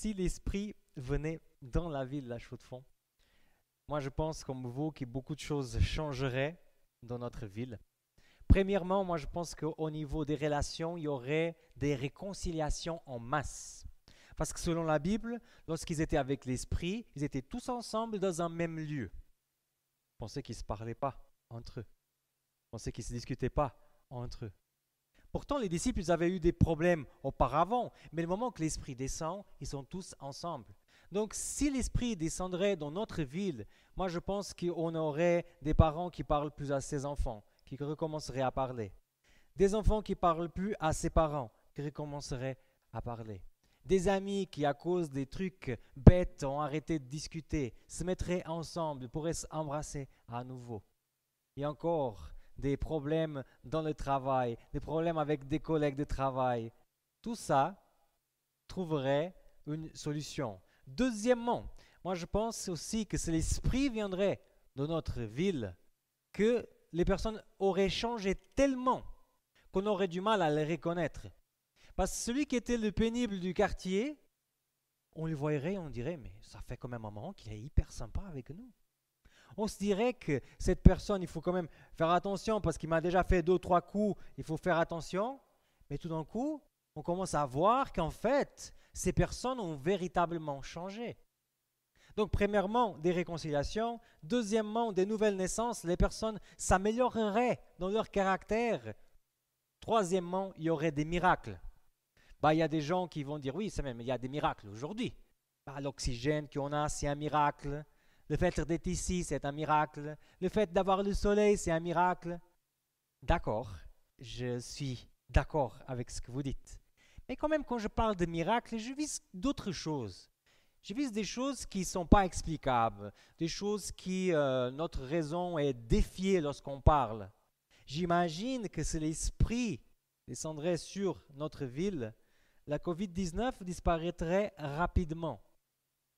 si l'Esprit venait dans la ville de La Chaux-de-Fonds, moi je pense comme vous que beaucoup de choses changeraient dans notre ville. Premièrement, moi je pense qu'au niveau des relations, il y aurait des réconciliations en masse. Parce que selon la Bible, lorsqu'ils étaient avec l'Esprit, ils étaient tous ensemble dans un même lieu. Vous pensez qu'ils ne se parlaient pas entre eux. Vous pensez qu'ils ne se discutaient pas entre eux. Pourtant, les disciples, ils avaient eu des problèmes auparavant, mais le moment que l'Esprit descend, ils sont tous ensemble. Donc, si l'Esprit descendrait dans notre ville, moi je pense qu'on aurait des parents qui parlent plus à ses enfants, qui recommenceraient à parler. Des enfants qui parlent plus à ses parents, qui recommenceraient à parler. Des amis qui, à cause des trucs bêtes, ont arrêté de discuter, se mettraient ensemble, pourraient s'embrasser à nouveau. Et encore, des problèmes dans le travail, des problèmes avec des collègues de travail. Tout ça trouverait une solution. Deuxièmement, moi je pense aussi que si l'Esprit viendrait dans notre ville, que les personnes auraient changé tellement qu'on aurait du mal à les reconnaître. Parce que celui qui était le pénible du quartier, on le voyerait et on dirait, mais ça fait quand même un moment qu'il est hyper sympa avec nous. On se dirait que cette personne, il faut quand même faire attention parce qu'il m'a déjà fait 2 ou 3 coups, il faut faire attention. Mais tout d'un coup, on commence à voir qu'en fait, ces personnes ont véritablement changé. Donc, premièrement, des réconciliations. Deuxièmement, des nouvelles naissances. Les personnes s'amélioreraient dans leur caractère. Troisièmement, il y aurait des miracles. Il y a des gens qui vont dire, oui, c'est même, il y a des miracles aujourd'hui. L'oxygène qu'on a, c'est un miracle. Le fait d'être ici, c'est un miracle. Le fait d'avoir le soleil, c'est un miracle. D'accord, je suis d'accord avec ce que vous dites. Mais quand même, quand je parle de miracles, je vise d'autres choses. Je vise des choses qui ne sont pas explicables, des choses qui, notre raison est défiée lorsqu'on parle. J'imagine que si l'Esprit descendrait sur notre ville, la COVID-19 disparaîtrait rapidement,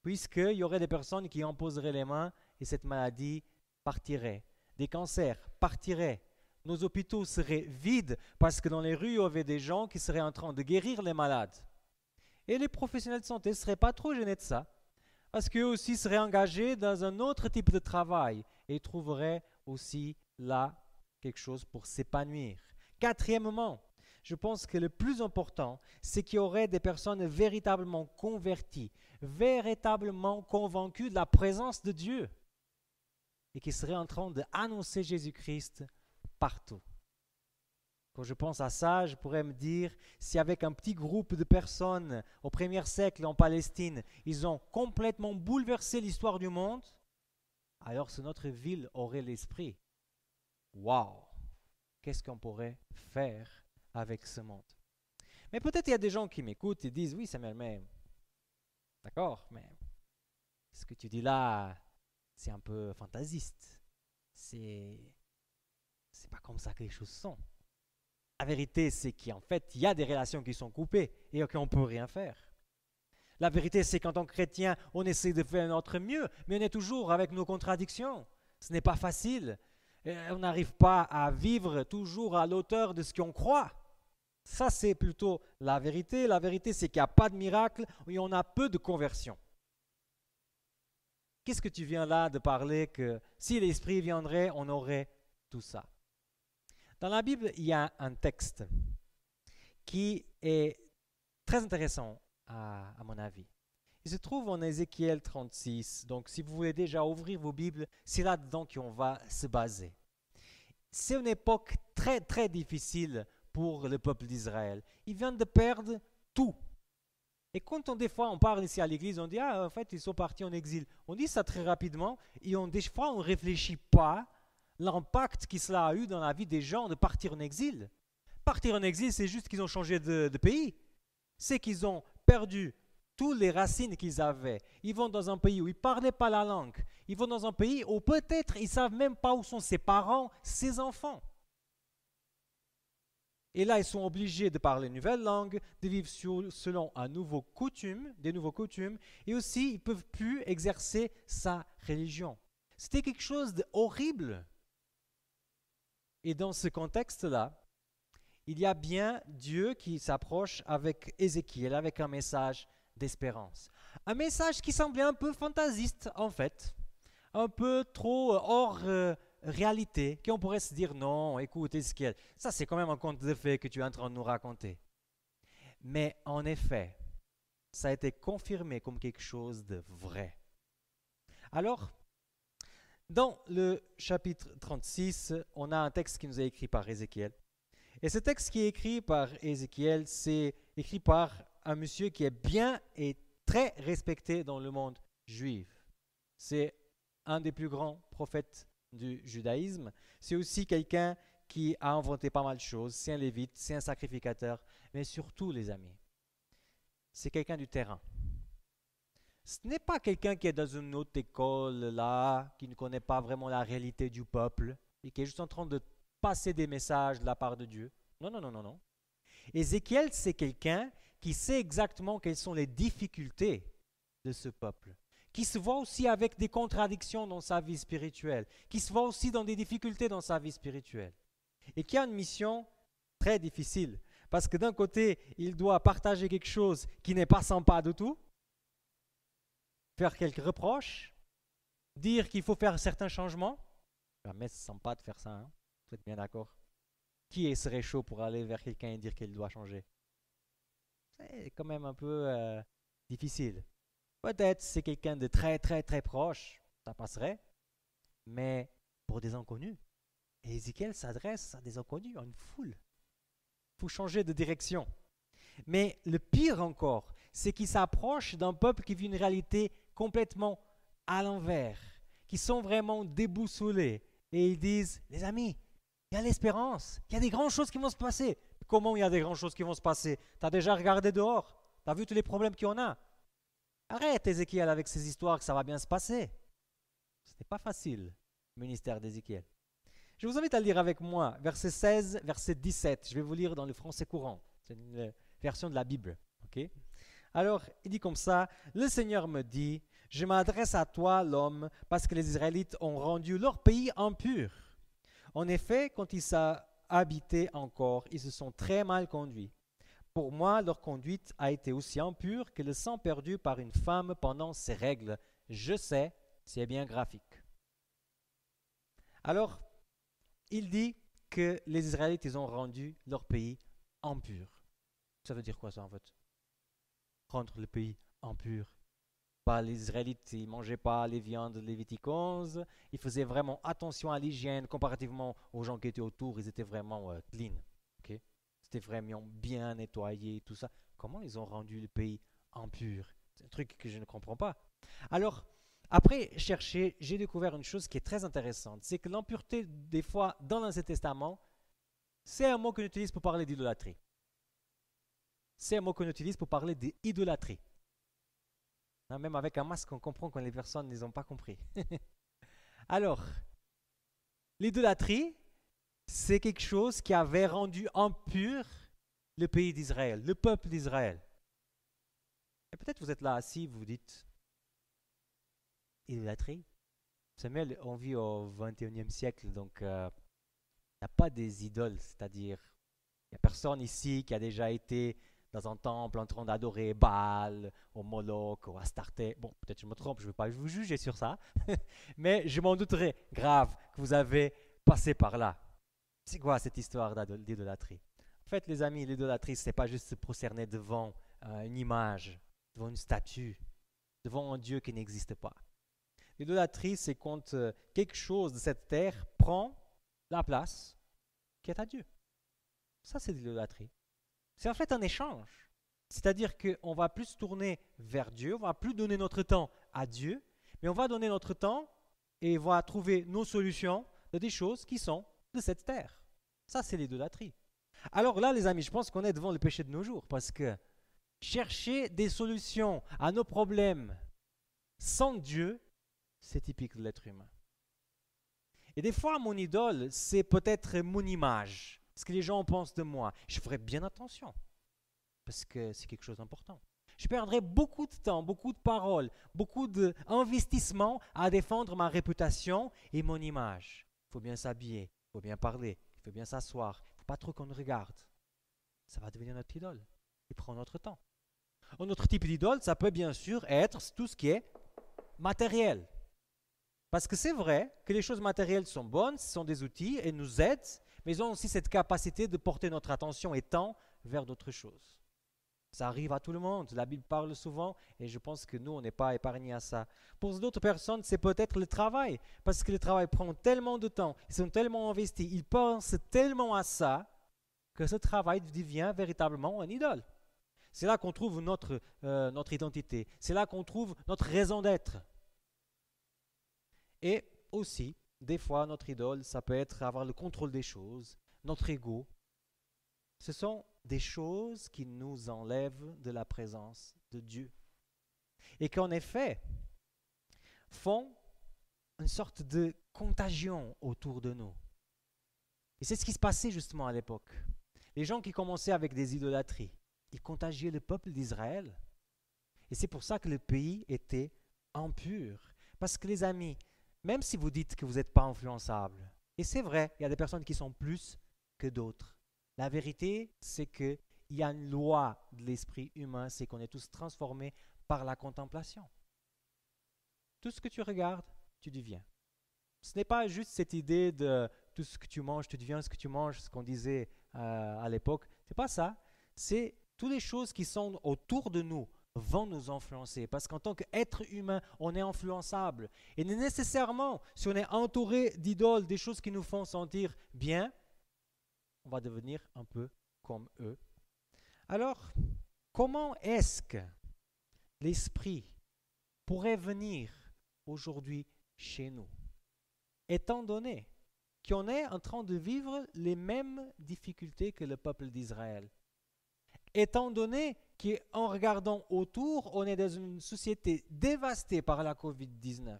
puisqu'il y aurait des personnes qui en poseraient les mains et cette maladie partirait. Des cancers partiraient. Nos hôpitaux seraient vides parce que dans les rues, il y avait des gens qui seraient en train de guérir les malades. Et les professionnels de santé ne seraient pas trop gênés de ça, parce qu'eux aussi seraient engagés dans un autre type de travail et trouveraient aussi là quelque chose pour s'épanouir. Quatrièmement, je pense que le plus important, c'est qu'il y aurait des personnes véritablement converties, véritablement convaincues de la présence de Dieu et qui seraient en train d'annoncer Jésus-Christ partout. Quand je pense à ça, je pourrais me dire, si avec un petit groupe de personnes au 1er siècle en Palestine, ils ont complètement bouleversé l'histoire du monde, alors si notre ville aurait l'esprit, waouh, qu'est-ce qu'on pourrait faire avec ce monde? Mais peut-être il y a des gens qui m'écoutent et disent, oui Samuel, mais d'accord, mais ce que tu dis là, c'est un peu fantasiste. C'est pas comme ça que les choses sont. La vérité, c'est qu'en fait, il y a des relations qui sont coupées et qu'on ne peut rien faire. La vérité, c'est qu'en tant que chrétien, on essaie de faire notre mieux, mais on est toujours avec nos contradictions. Ce n'est pas facile. On n'arrive pas à vivre toujours à l'auteur de ce qu'on croit. Ça, c'est plutôt la vérité. La vérité, c'est qu'il n'y a pas de miracle, il y en a peu de conversion. Qu'est-ce que tu viens là de parler que si l'Esprit viendrait, on aurait tout ça? Dans la Bible, il y a un texte qui est très intéressant à mon avis. Il se trouve en Ézéchiel 36. Donc, si vous voulez déjà ouvrir vos Bibles, c'est là-dedans qu'on va se baser. C'est une époque très, très difficile pour le peuple d'Israël. Ils viennent de perdre tout. Et quand des fois on parle ici à l'église, on dit, en fait, ils sont partis en exil. On dit ça très rapidement et des fois, on ne réfléchit pas l'impact que cela a eu dans la vie des gens de partir en exil. Partir en exil, c'est juste qu'ils ont changé de pays. C'est qu'ils ont perdu toutes les racines qu'ils avaient. Ils vont dans un pays où ils ne parlaient pas la langue. Ils vont dans un pays où peut-être ils ne savent même pas où sont ses parents, ses enfants. Et là, ils sont obligés de parler une nouvelle langue, de vivre selon des nouveaux coutumes, et aussi, ils ne peuvent plus exercer sa religion. C'était quelque chose d'horrible. Et dans ce contexte-là, il y a bien Dieu qui s'approche avec Ézéchiel, avec un message d'espérance. Un message qui semblait un peu fantasiste en fait, un peu trop hors réalité, qu'on pourrait se dire non, écoute Ézéchiel, ça c'est quand même un conte de fées que tu es en train de nous raconter. Mais en effet, ça a été confirmé comme quelque chose de vrai. Alors, dans le chapitre 36, on a un texte qui nous est écrit par Ézéchiel. Et ce texte qui est écrit par Ézéchiel, c'est écrit par un monsieur qui est bien et très respecté dans le monde juif. C'est un des plus grands prophètes du judaïsme. C'est aussi quelqu'un qui a inventé pas mal de choses. C'est un lévite, c'est un sacrificateur, mais surtout, les amis, c'est quelqu'un du terrain. Ce n'est pas quelqu'un qui est dans une autre école là, qui ne connaît pas vraiment la réalité du peuple et qui est juste en train de passer des messages de la part de Dieu. Non, non, non, non, non. Ézéchiel, c'est quelqu'un qui sait exactement quelles sont les difficultés de ce peuple, qui se voit aussi avec des contradictions dans sa vie spirituelle, qui se voit aussi dans des difficultés dans sa vie spirituelle, et qui a une mission très difficile, parce que d'un côté, il doit partager quelque chose qui n'est pas sympa du tout, faire quelques reproches, dire qu'il faut faire certains changements. Mais c'est sympa de faire ça, hein? Vous êtes bien d'accord? Qui serait chaud pour aller vers quelqu'un et dire qu'il doit changer? C'est quand même un peu difficile. Peut-être c'est quelqu'un de très très très proche, ça passerait, mais pour des inconnus. Et Ézéchiel s'adresse à des inconnus, à une foule. Il faut changer de direction. Mais le pire encore, c'est qu'il s'approche d'un peuple qui vit une réalité complètement à l'envers, qui sont vraiment déboussolés. Et ils disent, les amis, il y a l'espérance, il y a des grandes choses qui vont se passer. Comment il y a des grandes choses qui vont se passer? Tu as déjà regardé dehors? Tu as vu tous les problèmes qu'il y en a? Arrête Ézéchiel avec ces histoires que ça va bien se passer. Ce n'est pas facile, le ministère d'Ézéchiel. Je vous invite à lire avec moi verset 16, verset 17. Je vais vous lire dans le français courant. C'est une version de la Bible. Okay? Alors, il dit comme ça, « Le Seigneur me dit, je m'adresse à toi, l'homme, parce que les Israélites ont rendu leur pays impur. En effet, quand ils s'habitaient encore, ils se sont très mal conduits. Pour moi, leur conduite a été aussi impure que le sang perdu par une femme pendant ses règles. Je sais, c'est bien graphique. » Alors, il dit que les Israélites, ils ont rendu leur pays impur. Ça veut dire quoi ça en fait? Rendre le pays impur. Les Israélites, ils ne mangeaient pas les viandes de Lévitique 11. Ils faisaient vraiment attention à l'hygiène comparativement aux gens qui étaient autour. Ils étaient vraiment clean. Okay? C'était vraiment bien nettoyé, tout ça. Comment ils ont rendu le pays impur? C'est un truc que je ne comprends pas. Alors, après chercher, j'ai découvert une chose qui est très intéressante. C'est que l'impureté, des fois, dans l'Ancien Testament, c'est un mot qu'on utilise pour parler d'idolâtrie. C'est un mot qu'on utilise pour parler d'idolâtrie. Même avec un masque, on comprend quand les personnes ne les ont pas compris. Alors, l'idolâtrie, c'est quelque chose qui avait rendu impur le pays d'Israël, le peuple d'Israël. Et peut-être vous êtes là assis, vous vous dites, idolâtrie? Samuel, on vit au 21e siècle, donc il n'y a pas des idoles, c'est-à-dire, il n'y a personne ici qui a déjà été dans un temple en train d'adorer Baal, au Moloch, au Astarté. Bon, peut-être je me trompe, je ne veux pas vous juger sur ça, mais je m'en douterais grave que vous avez passé par là. C'est quoi cette histoire d'idolâtrie? En fait, les amis, l'idolâtrie, ce n'est pas juste se prosterner devant une image, devant une statue, devant un Dieu qui n'existe pas. L'idolâtrie, c'est quand quelque chose de cette terre prend la place qui est à Dieu. Ça, c'est de l'idolâtrie. C'est en fait un échange. C'est-à-dire qu'on va plus se tourner vers Dieu, on va plus donner notre temps à Dieu, mais on va donner notre temps et on va trouver nos solutions de des choses qui sont de cette terre. Ça, c'est l'idolâtrie. Alors là, les amis, je pense qu'on est devant le péché de nos jours, parce que chercher des solutions à nos problèmes sans Dieu, c'est typique de l'être humain. Et des fois, mon idole, c'est peut-être mon image, ce que les gens pensent de moi. Je ferai bien attention, parce que c'est quelque chose d'important. Je perdrai beaucoup de temps, beaucoup de paroles, beaucoup d'investissement à défendre ma réputation et mon image. Il faut bien s'habiller, il faut bien parler, il faut bien s'asseoir, il ne faut pas trop qu'on nous regarde. Ça va devenir notre idole. Il prend notre temps. Un autre type d'idole, ça peut bien sûr être tout ce qui est matériel. Parce que c'est vrai que les choses matérielles sont bonnes, ce sont des outils et nous aident, mais ils ont aussi cette capacité de porter notre attention et temps vers d'autres choses. Ça arrive à tout le monde, la Bible parle souvent et je pense que nous, on n'est pas épargnés à ça. Pour d'autres personnes, c'est peut-être le travail, parce que le travail prend tellement de temps, ils sont tellement investis, ils pensent tellement à ça, que ce travail devient véritablement un idole. C'est là qu'on trouve notre identité, c'est là qu'on trouve notre raison d'être. Et aussi, des fois, notre idole, ça peut être avoir le contrôle des choses, notre ego. Ce sont des choses qui nous enlèvent de la présence de Dieu. Et qu'en effet, font une sorte de contagion autour de nous. Et c'est ce qui se passait justement à l'époque. Les gens qui commençaient avec des idolâtries, ils contagiaient le peuple d'Israël. Et c'est pour ça que le pays était impur. Parce que les amis, même si vous dites que vous n'êtes pas influençable, et c'est vrai, il y a des personnes qui sont plus que d'autres. La vérité, c'est qu'il y a une loi de l'esprit humain, c'est qu'on est tous transformés par la contemplation. Tout ce que tu regardes, tu deviens. Ce n'est pas juste cette idée de tout ce que tu manges, tu deviens ce que tu manges, ce qu'on disait à l'époque. C'est pas ça. C'est toutes les choses qui sont autour de nous vont nous influencer. Parce qu'en tant qu'être humain, on est influençable. Et nécessairement, si on est entouré d'idoles, des choses qui nous font sentir bien, on va devenir un peu comme eux. Alors, comment est-ce que l'esprit pourrait venir aujourd'hui chez nous, étant donné qu'on est en train de vivre les mêmes difficultés que le peuple d'Israël? Étant donné qu'en regardant autour, on est dans une société dévastée par la COVID-19.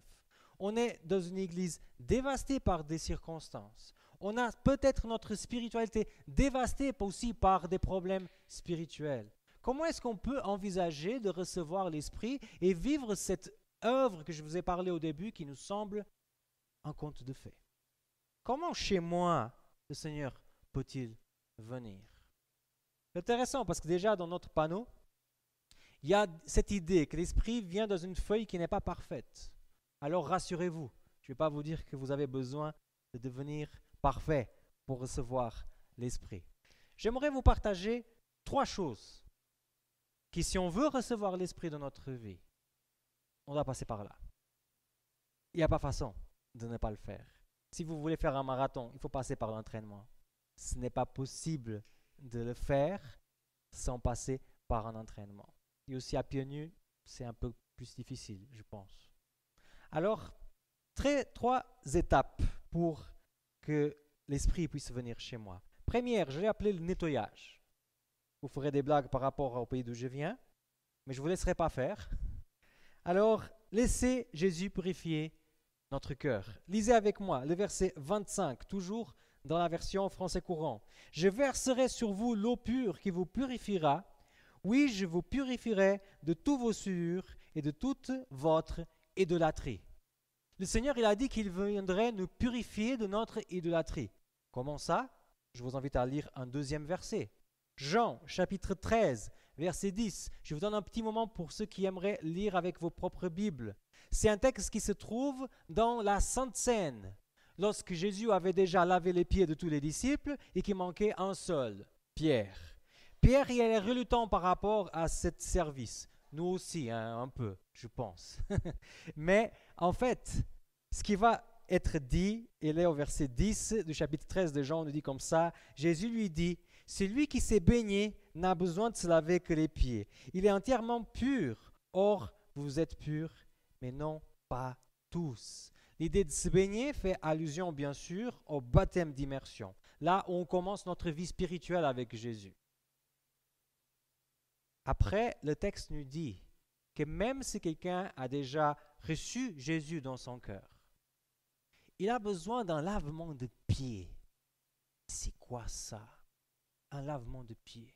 On est dans une église dévastée par des circonstances. On a peut-être notre spiritualité dévastée aussi par des problèmes spirituels. Comment est-ce qu'on peut envisager de recevoir l'Esprit et vivre cette œuvre que je vous ai parlé au début qui nous semble un conte de fées? Comment chez moi le Seigneur peut-il venir? C'est intéressant parce que déjà dans notre panneau, il y a cette idée que l'Esprit vient dans une feuille qui n'est pas parfaite. Alors rassurez-vous, je ne vais pas vous dire que vous avez besoin de devenir parfait pour recevoir l'Esprit. J'aimerais vous partager 3 choses qui, si on veut recevoir l'Esprit dans notre vie, on doit passer par là. Il n'y a pas façon de ne pas le faire. Si vous voulez faire un marathon, il faut passer par l'entraînement. Ce n'est pas possible de le faire sans passer par un entraînement. Et aussi à pieds nus, c'est un peu plus difficile, je pense. Alors, 3 étapes pour que l'Esprit puisse venir chez moi. Première, je l'ai appelé le nettoyage. Vous ferez des blagues par rapport au pays d'où je viens, mais je ne vous laisserai pas faire. Alors, laissez Jésus purifier notre cœur. Lisez avec moi le verset 25, toujours dans la version français courant. « Je verserai sur vous l'eau pure qui vous purifiera. Oui, je vous purifierai de tous vos souillures et de toute votre idolâtrie. » Le Seigneur, il a dit qu'il viendrait nous purifier de notre idolâtrie. Comment ça? Je vous invite à lire un deuxième verset. Jean, chapitre 13, verset 10. Je vous donne un petit moment pour ceux qui aimeraient lire avec vos propres Bibles. C'est un texte qui se trouve dans la Sainte Seine, lorsque Jésus avait déjà lavé les pieds de tous les disciples et qu'il manquait un seul, Pierre. Pierre, il est relutant par rapport à ce service. Nous aussi, hein, un peu, je pense. Mais en fait, ce qui va être dit, il est au verset 10 du chapitre 13 de Jean, on nous dit comme ça, Jésus lui dit, « Celui qui s'est baigné n'a besoin de se laver que les pieds. Il est entièrement pur. Or, vous êtes purs, mais non pas tous. » L'idée de se baigner fait allusion, bien sûr, au baptême d'immersion. Là où on commence notre vie spirituelle avec Jésus. Après, le texte nous dit que même si quelqu'un a déjà reçu Jésus dans son cœur, il a besoin d'un lavement de pieds. C'est quoi ça? Un lavement de pieds.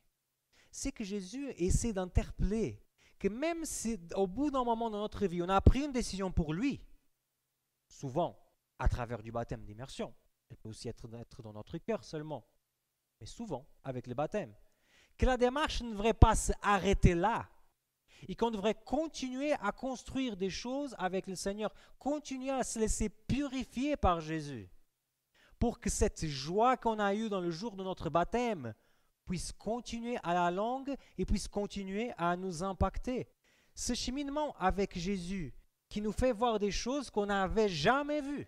C'est que Jésus essaie d'interpeller que même si au bout d'un moment dans notre vie, on a pris une décision pour lui, souvent à travers du baptême d'immersion, elle peut aussi être dans notre cœur seulement, mais souvent avec le baptême, que la démarche ne devrait pas s'arrêter là, et qu'on devrait continuer à construire des choses avec le Seigneur, continuer à se laisser purifier par Jésus, pour que cette joie qu'on a eue dans le jour de notre baptême puisse continuer à la longue et puisse continuer à nous impacter. Ce cheminement avec Jésus qui nous fait voir des choses qu'on n'avait jamais vues.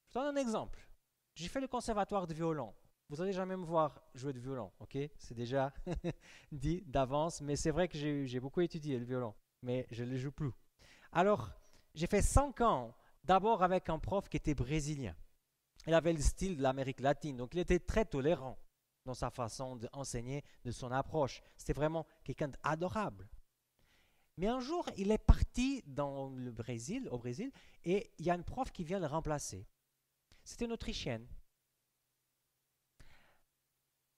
Je donne un exemple. J'ai fait le conservatoire de violon. Vous n'allez jamais me voir jouer de violon, ok? C'est déjà dit d'avance, mais c'est vrai que j'ai beaucoup étudié le violon, mais je ne le joue plus. Alors, j'ai fait 5 ans, d'abord avec un prof qui était brésilien. Il avait le style de l'Amérique latine, donc il était très tolérant dans sa façon d'enseigner, de son approche. C'était vraiment quelqu'un d'adorable. Mais un jour, il est parti dans le Brésil, au Brésil, et il y a une prof qui vient le remplacer. C'était une Autrichienne.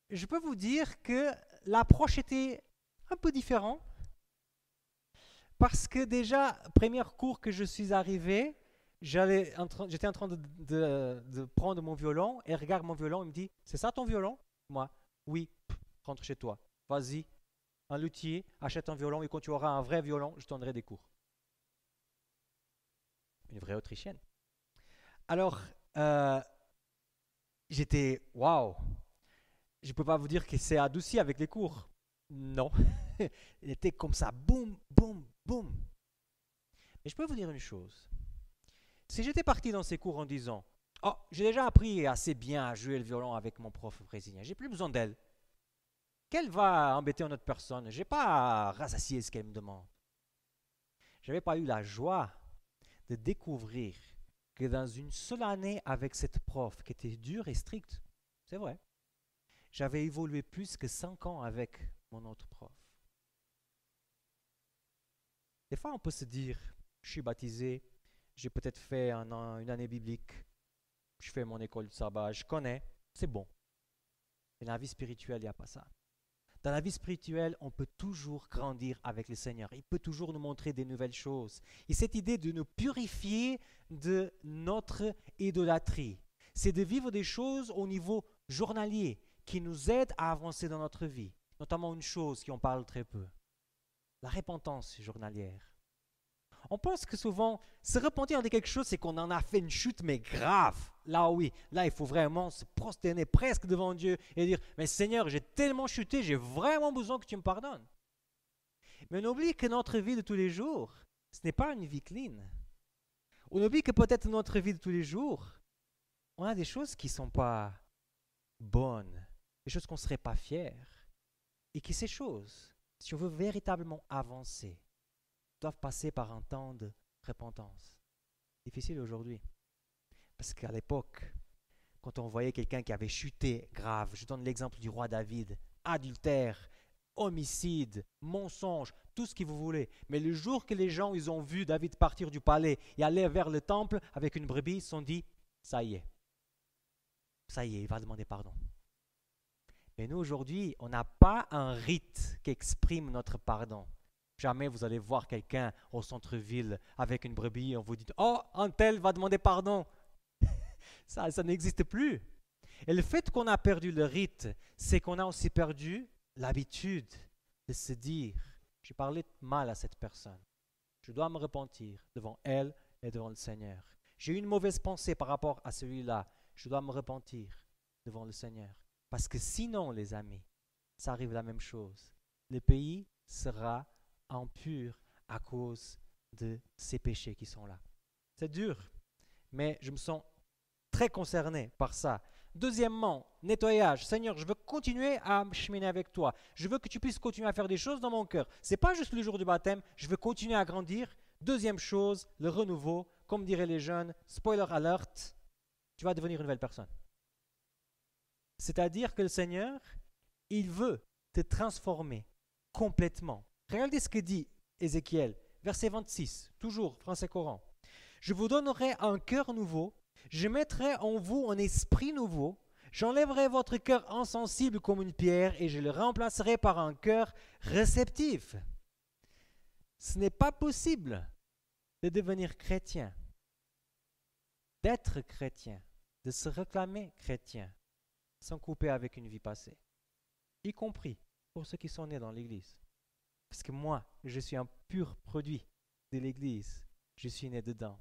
Je peux vous dire que l'approche était un peu différente, parce que déjà, premier cours que je suis arrivé, j'étais en train de prendre mon violon, et elle regarde mon violon, il me dit, c'est ça ton violon? Moi, oui, rentre chez toi, vas-y, un luthier, achète un violon, et quand tu auras un vrai violon, je te donnerai des cours. Une vraie Autrichienne. Alors, j'étais, waouh, je ne peux pas vous dire que c'est adouci avec les cours. Non, il était comme ça, boum, boum, boum. Mais je peux vous dire une chose. Si j'étais parti dans ces cours en disant, oh, j'ai déjà appris assez bien à jouer le violon avec mon prof brésilien, j'ai plus besoin d'elle. Qu'elle va embêter une autre personne, je n'ai pas à rassasier ce qu'elle me demande. Je n'avais pas eu la joie de découvrir que dans une seule année avec cette prof qui était dure et stricte, c'est vrai, j'avais évolué plus que 5 ans avec mon autre prof. Des fois, on peut se dire, je suis baptisé, j'ai peut-être fait une année biblique, je fais mon école de sabbat, je connais, c'est bon. Mais dans la vie spirituelle, il n'y a pas ça. Dans la vie spirituelle, on peut toujours grandir avec le Seigneur. Il peut toujours nous montrer des nouvelles choses. Et cette idée de nous purifier de notre idolâtrie, c'est de vivre des choses au niveau journalier qui nous aident à avancer dans notre vie. Notamment une chose qu'on parle très peu, la repentance journalière. On pense que souvent, se repentir de quelque chose, c'est qu'on en a fait une chute, mais grave. Là, oui, là, il faut vraiment se prosterner presque devant Dieu et dire, mais Seigneur, j'ai tellement chuté, j'ai vraiment besoin que tu me pardonnes. Mais on oublie que notre vie de tous les jours, ce n'est pas une vie clean. On oublie que peut-être notre vie de tous les jours, on a des choses qui ne sont pas bonnes, des choses qu'on ne serait pas fiers. Et que ces choses, si on veut véritablement avancer, doivent passer par un temps de repentance. Difficile aujourd'hui. Parce qu'à l'époque, quand on voyait quelqu'un qui avait chuté grave, je donne l'exemple du roi David, adultère, homicide, mensonge, tout ce que vous voulez. Mais le jour que les gens ils ont vu David partir du palais et aller vers le temple avec une brebis, ils se sont dit, ça y est, il va demander pardon. Mais nous aujourd'hui, on n'a pas un rite qui exprime notre pardon. Jamais vous allez voir quelqu'un au centre-ville avec une brebis et on vous dit « Oh, un tel va demander pardon !» Ça n'existe plus. Et le fait qu'on a perdu le rite, c'est qu'on a aussi perdu l'habitude de se dire « J'ai parlé mal à cette personne. Je dois me repentir devant elle et devant le Seigneur. J'ai eu une mauvaise pensée par rapport à celui-là. Je dois me repentir devant le Seigneur. » Parce que sinon, les amis, ça arrive la même chose. Le pays sera impur à cause de ces péchés qui sont là. C'est dur, mais je me sens très concerné par ça. Deuxièmement, nettoyage. Seigneur, je veux continuer à cheminer avec toi. Je veux que tu puisses continuer à faire des choses dans mon cœur. Ce n'est pas juste le jour du baptême, je veux continuer à grandir. Deuxième chose, le renouveau. Comme diraient les jeunes, spoiler alert, tu vas devenir une nouvelle personne. C'est-à-dire que le Seigneur, il veut te transformer complètement. Regardez ce que dit Ézéchiel, verset 26, toujours français courant. Je vous donnerai un cœur nouveau, je mettrai en vous un esprit nouveau, j'enlèverai votre cœur insensible comme une pierre et je le remplacerai par un cœur réceptif. Ce n'est pas possible de devenir chrétien, d'être chrétien, de se réclamer chrétien, sans couper avec une vie passée, y compris pour ceux qui sont nés dans l'Église. Parce que moi, je suis un pur produit de l'Église. Je suis né dedans.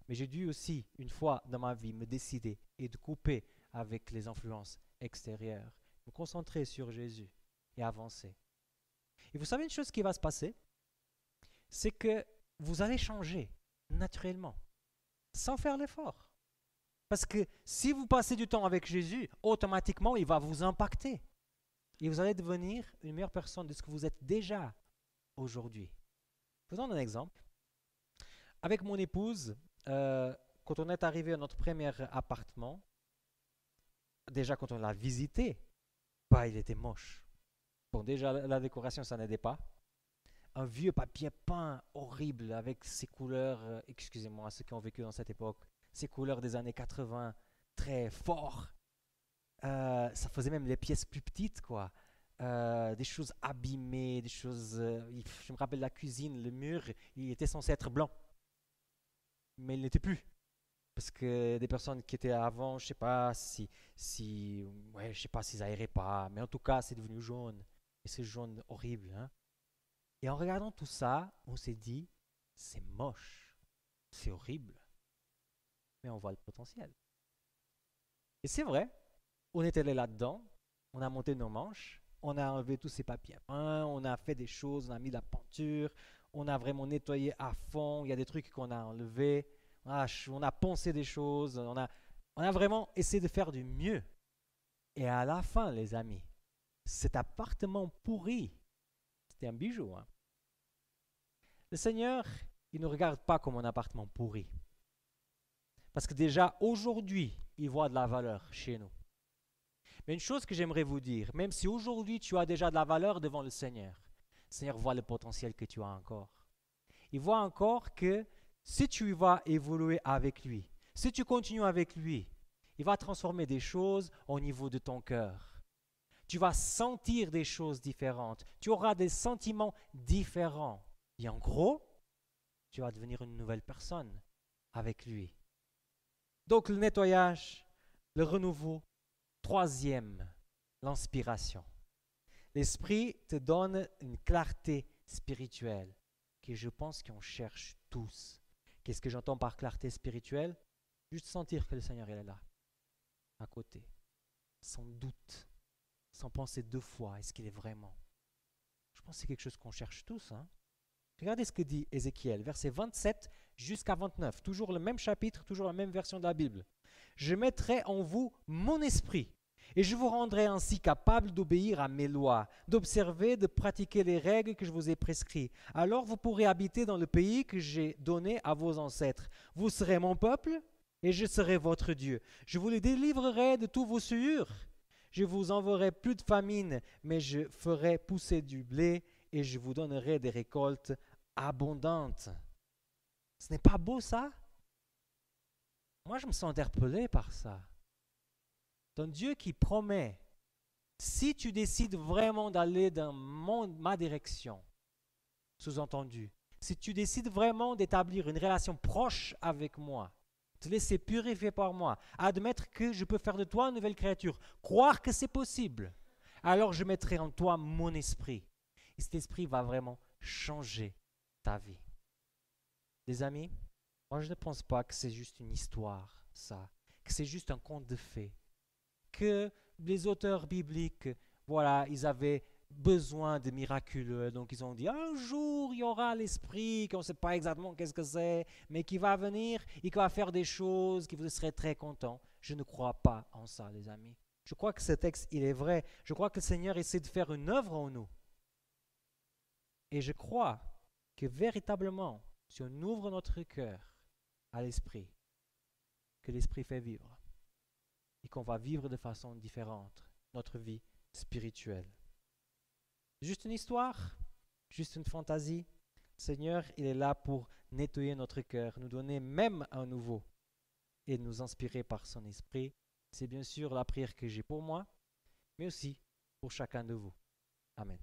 Mais j'ai dû aussi, une fois dans ma vie, me décider et de couper avec les influences extérieures, me concentrer sur Jésus et avancer. Et vous savez une chose qui va se passer, c'est que vous allez changer naturellement, sans faire l'effort. Parce que si vous passez du temps avec Jésus, automatiquement, il va vous impacter. Et vous allez devenir une meilleure personne de ce que vous êtes déjà aujourd'hui. Faisons un exemple. Avec mon épouse, quand on est arrivé à notre premier appartement, déjà quand on l'a visité, bah, il était moche. Bon, déjà la décoration, ça n'aidait pas. Un vieux papier peint horrible avec ces couleurs, excusez-moi ceux qui ont vécu dans cette époque, ces couleurs des années 80, très fort. Ça faisait même les pièces plus petites, quoi. Des choses abîmées, des choses... je me rappelle la cuisine, le mur, il était censé être blanc. Mais il n'était plus. Parce que des personnes qui étaient avant, je sais pas ouais, je sais pas s'ils aéraient pas, mais en tout cas, c'est devenu jaune. Et c'est jaune horrible, hein. Et en regardant tout ça, on s'est dit, c'est moche, c'est horrible, mais on voit le potentiel. Et c'est vrai, on est allé là-dedans, on a monté nos manches, on a enlevé tous ces papiers peints, on a fait des choses, on a mis de la peinture, on a vraiment nettoyé à fond, il y a des trucs qu'on a enlevés, on a poncé des choses, on a vraiment essayé de faire du mieux. Et à la fin, les amis, cet appartement pourri, c'était un bijou, hein. Le Seigneur, il ne regarde pas comme un appartement pourri. Parce que déjà, aujourd'hui, il voit de la valeur chez nous. Mais une chose que j'aimerais vous dire, même si aujourd'hui tu as déjà de la valeur devant le Seigneur voit le potentiel que tu as encore. Il voit encore que si tu vas évoluer avec lui, si tu continues avec lui, il va transformer des choses au niveau de ton cœur. Tu vas sentir des choses différentes. Tu auras des sentiments différents. Et en gros, tu vas devenir une nouvelle personne avec lui. Donc le nettoyage, le renouveau. Troisième, l'inspiration. L'Esprit te donne une clarté spirituelle que je pense qu'on cherche tous. Qu'est-ce que j'entends par clarté spirituelle? Juste sentir que le Seigneur est là, à côté, sans doute, sans penser deux fois, est-ce qu'il est vraiment? Je pense que c'est quelque chose qu'on cherche tous, hein? Regardez ce que dit Ézéchiel, versets 27 jusqu'à 29, toujours le même chapitre, toujours la même version de la Bible. Je mettrai en vous mon esprit, et je vous rendrai ainsi capable d'obéir à mes lois, d'observer, de pratiquer les règles que je vous ai prescrites. Alors vous pourrez habiter dans le pays que j'ai donné à vos ancêtres. Vous serez mon peuple, et je serai votre Dieu. Je vous les délivrerai de tous vos souillures. Je vous enverrai plus de famine, mais je ferai pousser du blé, et je vous donnerai des récoltes abondantes. Ce n'est pas beau ça? Moi, je me sens interpellé par ça. Un Dieu qui promet, si tu décides vraiment d'aller dans ma direction, sous-entendu, si tu décides vraiment d'établir une relation proche avec moi, te laisser purifier par moi, admettre que je peux faire de toi une nouvelle créature, croire que c'est possible, alors je mettrai en toi mon esprit. Et cet esprit va vraiment changer ta vie. Les amis, moi je ne pense pas que c'est juste une histoire, ça, que c'est juste un conte de fées, que les auteurs bibliques, voilà, ils avaient besoin de miraculeux, donc ils ont dit un jour il y aura l'esprit, qu'on ne sait pas exactement qu'est-ce que c'est, mais qui va venir et qui va faire des choses, qui vous serez très content. Je ne crois pas en ça, les amis. Je crois que ce texte, il est vrai. Je crois que le Seigneur essaie de faire une œuvre en nous. Et je crois que véritablement, si on ouvre notre cœur à l'esprit, que l'esprit fait vivre, et qu'on va vivre de façon différente notre vie spirituelle. Juste une histoire, juste une fantaisie. Le Seigneur, il est là pour nettoyer notre cœur, nous donner même un nouveau et nous inspirer par son esprit. C'est bien sûr la prière que j'ai pour moi, mais aussi pour chacun de vous. Amen.